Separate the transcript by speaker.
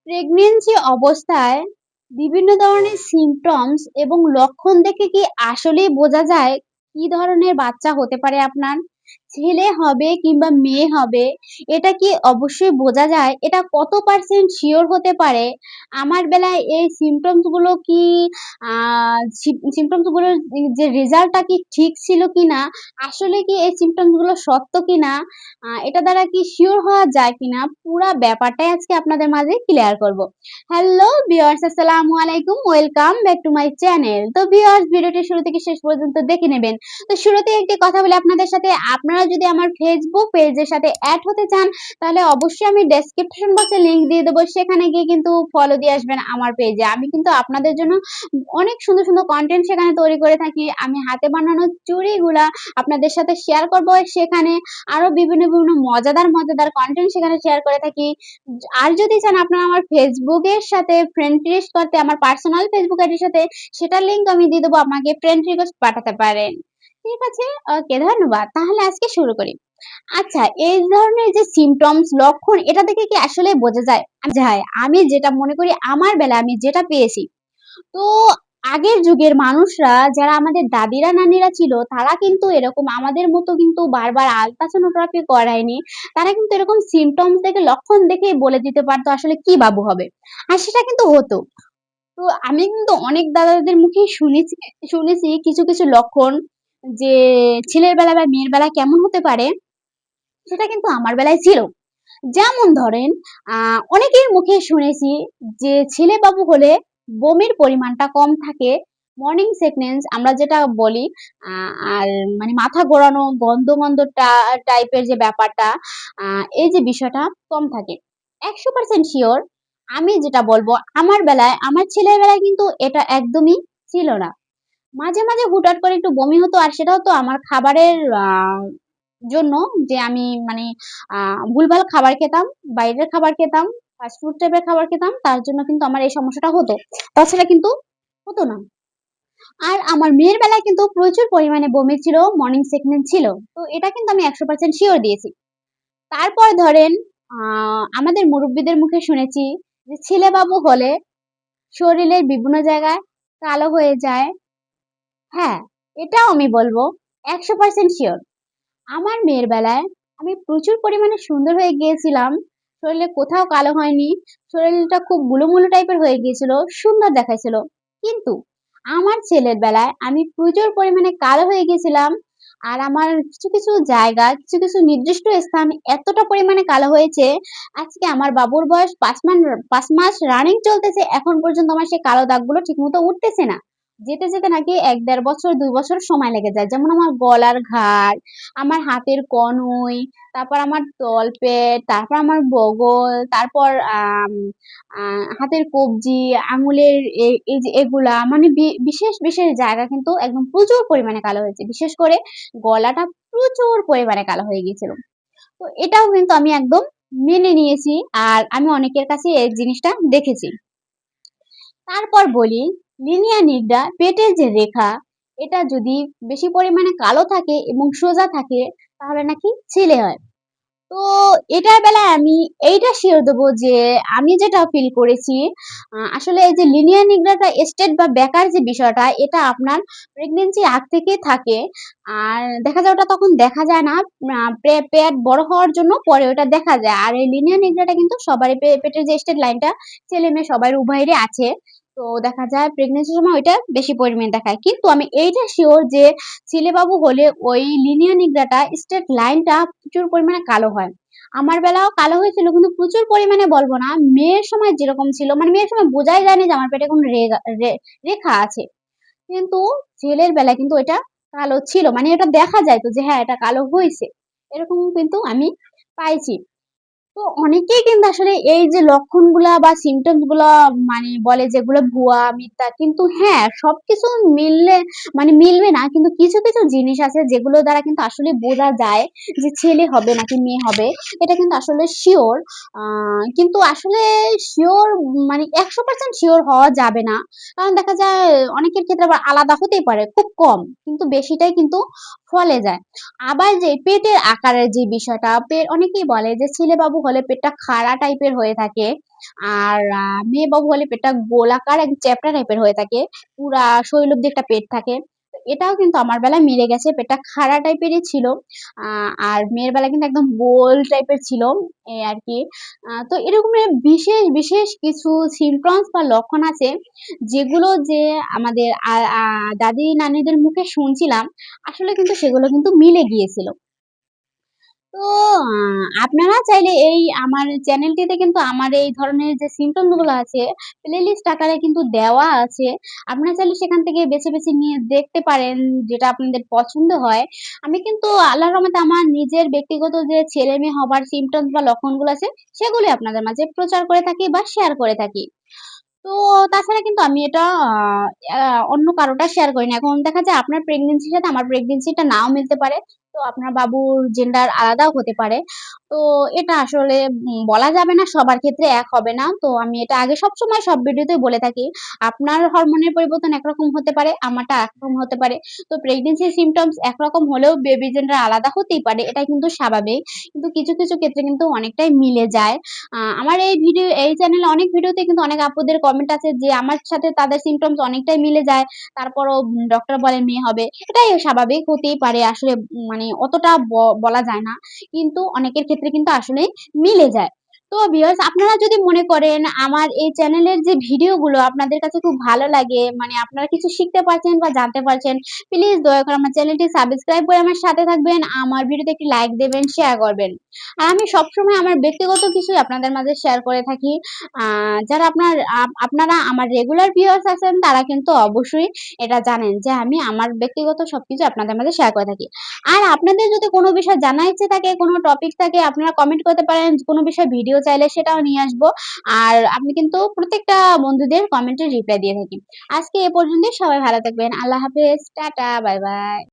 Speaker 1: Pregnancy অবস্থায় বিভিন্ন ধরনের সিম্পটমস এবং লক্ষণ দেখে কি আসলেই বোঝা যায় কি ধরনের বাচ্চা হতে পারে আপনার? ছেলে হবে কিংবা মেয়ে হবে এটা কি অবশ্যই বোঝা যায়? এটা কত পার্সেন্ট সিওর হতে পারে? আমার বেলায় এই সিম্পটমস গুলো কি আ সিম্পটমস গুলোর যে রেজাল্টটা কি ঠিক ছিল কিনা? আসলে কি এই সিম্পটমস গুলো সত্য কিনা? এটা দ্বারা কি সিওর হওয়া যায় কিনা? পুরা ব্যাপারটাই আজকে আপনাদের মাঝে ক্লিয়ার করব। হ্যালো ভিউয়ার্স, আসসালামু আলাইকুম। Welcome back to my channel. তো ভিউয়ার্স, ভিডিওটি শুরু থেকে শেষ পর্যন্ত দেখে নেবেন। তো শুরুতেই একটি কথা বলি আপনাদের সাথে, আপনারা যদি আমার ফেসবুক পেজের সাথে এড হতে চান তাহলে অবশ্যই আমি ডেসক্রিপশন বক্সে লিংক দিয়ে দেবো। সেখানে গিয়ে কিন্তু ফলো দিয়ে আসবেন আমার পেজে। আমি কিন্তু আপনাদের জন্য অনেক সুন্দর, সুন্দর কনটেন্ট সেখানে তৈরি করে থাকি। আমি হাতে বানানো চুড়িগুলা আপনাদের সাথে শেয়ার করব সেখানে। আরো বিভিন্ন, বিভিন্ন মজাদার, মজাদার কনটেন্ট সেখানে শেয়ার করে থাকি। আর যদি চান আপনারা আমার ফেসবুকের সাথে ফ্রেন্ড রিকোয়েস্ট করতে আমার পার্সোনাল ফেসবুক আইডির সাথে, সেটার লিংক আমি দিয়ে দেবো, আমাকে ফ্রেন্ড রিকোয়েস্ট পাঠাতে পারেন। ঠিক আছে? ওকে, ধন্যবাদ। তাহলে আজকে শুরু করি। আচ্ছা, এই ধরনের যে সিম্পটমস, লক্ষণ এটা দেখে কি আসলে বোঝা যায়? আমি যেটা মনে করি আমার বেলায় আমি যেটা পেয়েছি। তো আগের যুগের মানুষরা যারা আমাদের দাদিরা নানিরা ছিল তারা কিন্তু এরকম আমাদের মতো কিন্তু বারবার আলট্রাসোনোগ্রাফি করায়নি। তারা কিন্তু এরকম সিম্পটমস দেখে লক্ষণ দেখেই বলে দিতে পারতো আসলে কি বাবু হবে। আর সেটা কিন্তু হতো। তো আমি কিন্তু অনেক দাদাদের মুখেই শুনেছি কিছু, কিছু লক্ষণ যে ছেলের বেলা বা মেয়ের বেলা কেমন হতে পারে সেটা কিন্তু আমার বেলায় ছিল। যেমন ধরেন অনেকের মুখে শুনেছি যে ছেলে বাবু হলে বমির পরিমাণটা কম থাকে, মর্নিং সিকনেস আমরা যেটা বলি, আর মানে মাথা ঘোরানো, গন্ধ গন্ধ টাইপের যে ব্যাপারটা, এই যে বিষয়টা কম থাকে। 100% শিওর আমি যেটা বলবো আমার বেলায়, আমার ছেলের বেলায় কিন্তু এটা একদমই ছিল না। মাঝে, মাঝে হুটহাট করে একটু বমি হতো আর সেটাও তো আমার খাবারের জন্য, যে আমি মানে ভুলভাল খাবার খেতাম, বাইরের খাবার খেতাম, ফাস্ট ফুড টাইপের খাবার খেতাম। তার জন্য কিন্তু আমার এই সমস্যাটা হতো। তাছাড়া কিন্তু হতো না। আর আমার মেয়ের বেলায় কিন্তু প্রচুর পরিমাণে বমি ছিল, মর্নিং সিকনেস ছিল। তো এটা কিন্তু আমি 100% সিওর দিয়েছি। তারপর ধরেন আমাদের মুরুব্বিদের মুখে শুনেছি যে ছেলে বাবু হলে শরীরের বিভিন্ন জায়গায় কালো হয়ে যায়। হ্যাঁ, এটাও আমি বলব 100% সিওর। আমার মেয়ের বেলায় আমি প্রচুর পরিমাণে সুন্দর হয়ে গিয়েছিলাম। শরীরে কোথাও কালো হয়নি। শরীরটা খুব গুলুমুলু টাইপের হয়ে গিয়েছিল। সুন্দর দেখাচ্ছিল। কিন্তু আমার ছেলের বেলায় আমি প্রচুর পরিমাণে কালো হয়ে গেছিলাম। আর আমার কিছু, কিছু জায়গা, কিছু, কিছু নির্দিষ্ট স্থান এতটা পরিমাণে কালো হয়েছে, আজকে আমার বাবুর বয়স ৫ মাস রানিং চলতেছে। এখন পর্যন্ত আমার সেই কালো দাগগুলো ঠিকমতো উঠতেছে না। যেতে, যেতে নাকি ১-১.৫ বছর ২ বছর সময় লেগে যায়। যেমন আমার গলার ঘাড়, আমার হাতের কনুই, তারপর আমার তলপেট, তারপর আমার বগল, তারপর আ হাতের কবজি, আঙুলের এই যে এগুলা মানে বিশেষ, বিশেষ জায়গা কিন্তু একদম প্রচুর পরিমাণে কালো হয়েছে। বিশেষ করে গলাটা প্রচুর পরিমাণে কালো হয়ে গিয়েছিল। তো এটাও কিন্তু আমি একদম মেনে নিয়েছি। আর আমি অনেকের কাছে এই জিনিসটা দেখেছি। তারপর বলি লিনিয়া নিগ্রা পেটের যে রেখা, এটা যদি বেশি পরিমাণে কালো থাকে এবং সোজা থাকে তাহলে নাকি ছেলে হয়। তো এটার বেলায় আমি এইটা শিওর দেবো যে আমি যেটা ফিল করেছি, আসলে এই যে লিনিয়ার নিগ্রাটা স্টেট বা বেকার যে বিষয়টা এটা আপনার প্রেগনেন্সি আগ থেকেই থাকে। আর দেখা যায় ওটা তখন দেখা যায় না। পেট বড় হওয়ার জন্য পরে ওটা দেখা যায়। আর এই লিনিয়ার নিগ্রাটা কিন্তু সবারই পেটের যে স্টেট লাইনটা ছেলে মেয়ে সবার উভয়েরই আছে। তো দেখা যায় প্রেগনেন্সির সময় ওইটা বেশি পরিমাণে দেখায়। কিন্তু আমি এইটা শিওর যে ছেলে বাবু হলে ওই লিনিয়ার নিগ্রাটা স্ট্রেট লাইনটা প্রচুর পরিমাণে কালো হয়। আমার বেলাও কালো হয়েছিল কিন্তু প্রচুর পরিমাণে বলবো না। মেয়ের সময় যেরকম ছিল মানে মেয়ের সময় বোঝাই যায়নি যে আমার পেটে কোনো রেখা আছে। কিন্তু ছেলের বেলায় কিন্তু এটা কালো ছিল। মানে এটা দেখা যাইত যে হ্যাঁ, এটা কালো হইছে। এরকম কিন্তু আমি পাইছি। তো অনেকেই কিন্তু আসলে এই যে লক্ষণগুলা বা সিম্পটমস গুলা মানে বলে যেগুলো ভুয়া, মিথ্যা। কিন্তু হ্যাঁ, সবকিছু মিললে মানে মিলবে না। কিন্তু কিছু, কিছু জিনিস আছে যেগুলো দ্বারা কিন্তু আসলে বোঝা যায় যে ছেলে হবে নাকি মেয়ে হবে। এটা কিন্তু আসলে সিওর। কিন্তু আসলে সিওর মানে 100% সিওর হওয়া যাবে না। কারণ দেখা যায় অনেকের ক্ষেত্রে আবার আলাদা হতেই পারে, খুব কম। কিন্তু বেশিটাই কিন্তু ফলে যায়। আবার যে পেটের আকারের যে বিষয়টা, অনেকেই বলে যে ছেলে বাবু হলে পেটটা খাড়া টাইপের হয়ে থাকে। আর মেয়ে-বউ হলে পেটটা গোলাকার চ্যাপ্টা টাইপের হয়ে থাকে। পুরা শরীর অব্দি একটা পেট থাকে। তো এটাও কিন্তু আমার বেলায় মিলে গেছে। পেটটা খাড়া টাইপেরই ছিল। আ আর মেয়ের বেলায় কিন্তু একদম গোল টাইপের ছিল। এই আরকি। তো এরকমের বিশেষ কিছু symptoms বা লক্ষণ আছে যেগুলো যে আমাদের আ আ দাদি-নানিদের মুখে শুনছিলাম, আসলে কিন্তু সেগুলো কিন্তু মিলে গিয়েছিল। তো আপনারা চাইলে এই আমার চ্যানেলটিতে কিন্তু আমার এই ধরনের যে symptoms গুলো আছে, প্লেলিস্ট আকারে কিন্তু দেওয়া আছে। আপনারা চাইলে সেখান থেকে বেছে নিয়ে দেখতে পারেন, যেটা আপনাদের পছন্দ হয়। আমি কিন্তু আল্লাহর রহমতে আমার নিজের ব্যক্তিগত যে ছেলে-মেয়ে হবার symptoms বা লক্ষণগুলো আছে, সেগুলি আপনাদের মাঝে প্রচার করে থাকি বা শেয়ার করে থাকি। তো তাছাড়া কিন্তু আমি এটা আ আ অন্য কারোটা শেয়ার করি না। এখন দেখা যায় আপনার প্রেগন্যান্সির সাথে আমার প্রেগন্যান্সিটা নাও মিলতে পারে। তো আপনার বাবুর জেন্ডার আলাদাও হতে পারে। তো এটা আসলে বলা যাবে না, সবার ক্ষেত্রে এক হবে না। তো আমি এটা আগে সবসময় সব ভিডিওতেই বলে থাকি। আপনার হরমোনের পরিবর্তন একরকম হতে পারে, আমারটা একরকম হতে পারে। তো প্রেগন্যান্সির সিম্পটমস একরকম হলেও বেবি জেন্ডার আলাদা হতেই পারে। এটা কিন্তু স্বাভাবিক। কিন্তু কিছু ক্ষেত্রে কিন্তু অনেকটাই মিলে যায়। আমার এই চ্যানেলে অনেক ভিডিওতে কিন্তু অনেক আপুদের কমেন্ট আছে যে আমার সাথে তাদের symptoms অনেকটাই মিলে যায়। তারপরও ডক্টর বলে মেয়ে হবে। এটাই স্বাভাবিক, হতেই পারে। আসলে মানে অতটা বলা যায় না। কিন্তু অনেকের ক্ষেত্রে কিন্তু আসলেই মিলে যায়। তো ভিউয়ার্স, আপনারা যদি মনে করেন আমার এই চ্যানেলের যে ভিডিওগুলো আপনাদের কাছে খুব ভালো লাগে, মানে আপনারা কিছু শিখতে পারছেন বা জানতে পারছেন, প্লিজ দয়া করে আমার চ্যানেলটি সাবস্ক্রাইব করে আমার সাথে থাকবেন। আমার ভিডিওতে একটি লাইক দেবেন, শেয়ার করবেন। আর আমি সবসময় আমার ব্যক্তিগত কিছুই আপনাদের মাঝে শেয়ার করে থাকি। আ যারা আপনারা আমার রেগুলার ভিউয়ার্স আছেন তারা কিন্তু অবশ্যই এটা জানেন যে আমি আমার ব্যক্তিগত সবকিছু আপনাদের মাঝে শেয়ার করে থাকি। আর আপনাদের যদি কোনো বিষয় জানার ইচ্ছে থাকে, কোনো টপিক থাকে, আপনারা কমেন্ট করতে পারেন। কোনো বিষয়ে ভিডিও চাইলে সেটাও নিয়ে আসবো। আর আমি কিন্তু প্রত্যেকটা বন্ধুদের কমেন্টের রিপ্লাই দিয়ে থাকি। আজকে এ পর্যন্তই। সবাই ভালো থাকবেন। আল্লাহ হাফেজ। টাটা। Bye, by.